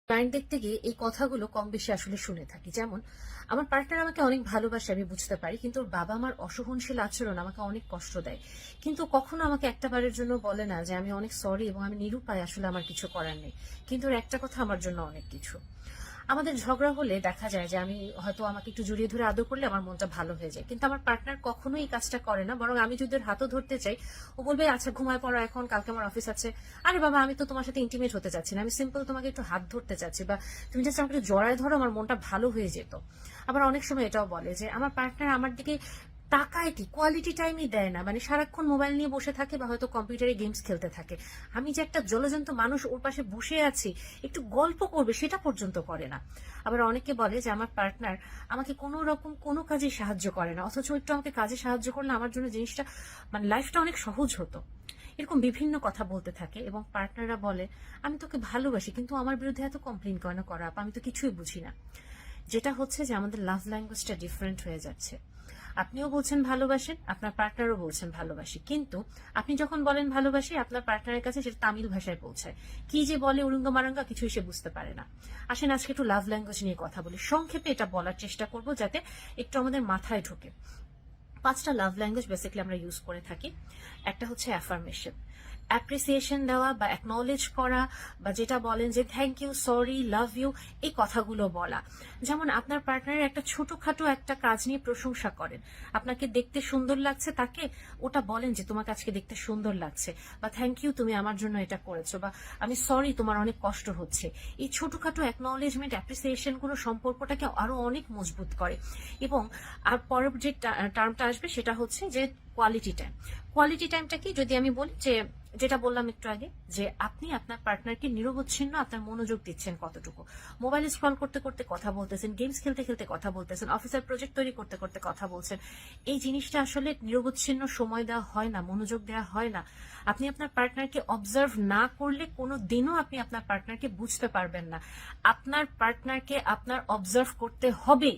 Client দেখতে গিয়ে এই কথাগুলো কম বেশি আসলে শুনে থাকি। যেমন আমার পার্টনার আমাকে অনেক ভালোবাসে, আমি বুঝতে পারি। কিন্তু ওর বাবা-মার অসহনশীল আচরণ আমাকে অনেক কষ্ট দেয়। কিন্তু কখনো আমাকে একটা বারের জন্য বলে না যে আমি অনেক সরি এবং আমি নিরুপায়, আসলে আমার কিছু করার নেই। কিন্তু ওর একটা কথা আমার জন্য অনেক কিছু। আমাদের ঝগড়া হলে দেখা যায় যে আমি হয়তো আমাকে একটু জড়িয়ে ধরে আদর করলে আমার মনটা ভালো হয়ে যায়। কিন্তু আমার পার্টনার কখনোই এই কাজটা করে না। বরং আমি যদি ওর হাতও ধরতে চাই, ও বলবে, "আচ্ছা ঘুমায় পড়ো এখন, কালকে আমার অফিস আছে।" আরে বাবা, আমি তো তোমার সাথে ইন্টিমেট হতে চাচ্ছি না। আমি সিম্পল তোমাকে একটু হাত ধরতে চাচ্ছি, বা তুমি জাস্ট আমাকে একটু জড়ায় ধরো, আমার মনটা ভালো হয়ে যেত। আবার অনেক সময় এটাও বলে যে আমার পার্টনার আমার দিকে তাকায় কি, কোয়ালিটি টাইমই দেয় না। মানে সারাক্ষণ মোবাইল নিয়ে বসে থাকে বা হয়তো কম্পিউটারে গেমস খেলতে থাকে। আমি যে একটা জলজন্ত মানুষ ওর পাশে বসে আছি, একটু গল্প করবে সেটা পর্যন্ত করে না। আবার অনেকে বলে যে আমার পার্টনার আমাকে কোনো রকম কোনো কাজে সাহায্য করে না, অথচ একটু আমাকে কাজে সাহায্য করলে আমার জন্য জিনিসটা, মানে লাইফটা অনেক সহজ হতো। এরকম বিভিন্ন কথা বলতে থাকে এবং পার্টনাররা বলে, আমি তোকে ভালোবাসি কিন্তু আমার বিরুদ্ধে এত কমপ্লেন কেন করা আপা, আমি তো কিছুই বুঝি না। যেটা হচ্ছে যে আমাদের লাভ ল্যাঙ্গুয়েজটা ডিফারেন্ট হয়ে যাচ্ছে। আপনিও বলছেন ভালোবাসেন, আপনার পার্টনারও বলছেন ভালোবাসি, কিন্তু আপনি যখন বলেন ভালোবাসি, আপনার পার্টনারের কাছে সেটা তামিল ভাষায় পৌঁছায়। কি যে বলে উরুঙ্গা মারাঙ্গা, কিছুই সে বুঝতে পারে না। আসেন আজকে একটু লাভ ল্যাঙ্গুয়েজ নিয়ে কথা বলি। সংক্ষেপে এটা বলার চেষ্টা করব যাতে একটু আমাদের মাথায় ঢোকে। 5টা লাভ ল্যাঙ্গুয়েজ বেসিক্যালি আমরা ইউজ করে থাকি। একটা হচ্ছে অ্যাফার্মেশন, অ্যাপ্রিসিয়েশন দেওয়া বা অ্যাকনলেজ করা, বা যেটা বলেন যে thank you, sorry, love you, এই কথাগুলো বলা। যেমন আপনার পার্টনারের একটা ছোটখাটো একটা কাজ নিয়ে প্রশংসা করেন, আপনাকে দেখতে সুন্দর লাগছে তাকে, ওটা বলেন যে তোমাকে আজকে দেখতে সুন্দর লাগছে, বা থ্যাংক ইউ তুমি আমার জন্য এটা করেছো, বা আমি সরি তোমার অনেক কষ্ট হচ্ছে। এই ছোটখাটো অ্যাকনলেজমেন্ট, অ্যাপ্রিসিয়েশন গুলো সম্পর্কটাকে আরো অনেক মজবুত করে। এবং আর পরের যে টার্মটা আসবে সেটা হচ্ছে যে কোয়ালিটি টাইম। কোয়ালিটি টাইমটা কি, যদি আমি বলি যে যেটা বললাম একটু আগে, যে আপনি আপনার পার্টনারকে নিরবচ্ছিন্ন আপনার মনোযোগ দিচ্ছেন কতটুকু। মোবাইল স্ক্রল করতে করতে কথা বলতেছেন, গেমস খেলতে খেলতে কথা বলতেছেন, অফিসের প্রজেক্ট তৈরি করতে করতে কথা বলছেন। এই জিনিসটা আসলে নিরবচ্ছিন্ন সময় দেওয়া হয় না, মনোযোগ দেওয়া হয় না। আপনি আপনার পার্টনারকে অবজার্ভ না করলে কোনো দিনও আপনি আপনার পার্টনারকে বুঝতে পারবেন না। আপনার পার্টনারকে আপনার অবজার্ভ করতে হবে,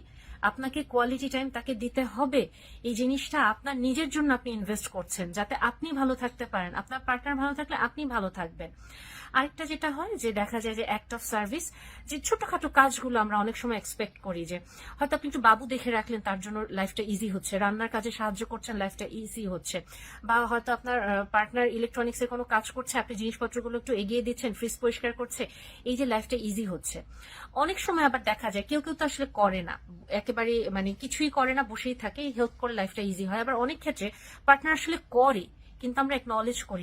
আপনাকে কোয়ালিটি টাইম তাকে দিতে হবে। এই জিনিসটা আপনার নিজের জন্য আপনি ইনভেস্ট করছেন, যাতে আপনি ভালো থাকতে পারেন। আপনার পার্টনার ভালো থাকলে আপনি ভালো থাকবেন। আরেকটা যেটা হয় যে দেখা যায় যে অ্যাক্ট অফ সার্ভিস, যে ছোটখাটো কাজগুলো আমরা অনেক সময় এক্সপেক্ট করি, যে হয়তো আপনি একটু বাবু দেখে রাখলেন, তার জন্য লাইফটা ইজি হচ্ছে, রান্নার কাজে সাহায্য করছেন, লাইফটা ইজি হচ্ছে। বা হয়তো আপনার পার্টনার ইলেকট্রনিক্স এর কোনো কাজ করছে, আপনি জিনিসপত্রগুলো একটু এগিয়ে দিচ্ছেন, ফ্রিজ পরিষ্কার করছে, এই যে লাইফটা ইজি হচ্ছে। অনেক সময় আবার দেখা যায় কেউ কেউ তো আসলে করে না, একেবারে মানে কিছুই করে না, বসেই থাকে, হেল্প করে লাইফটা ইজি হয়। আবার অনেক ক্ষেত্রে পার্টনার আসলে করে, কিন্তু আমরা একনলেজ করি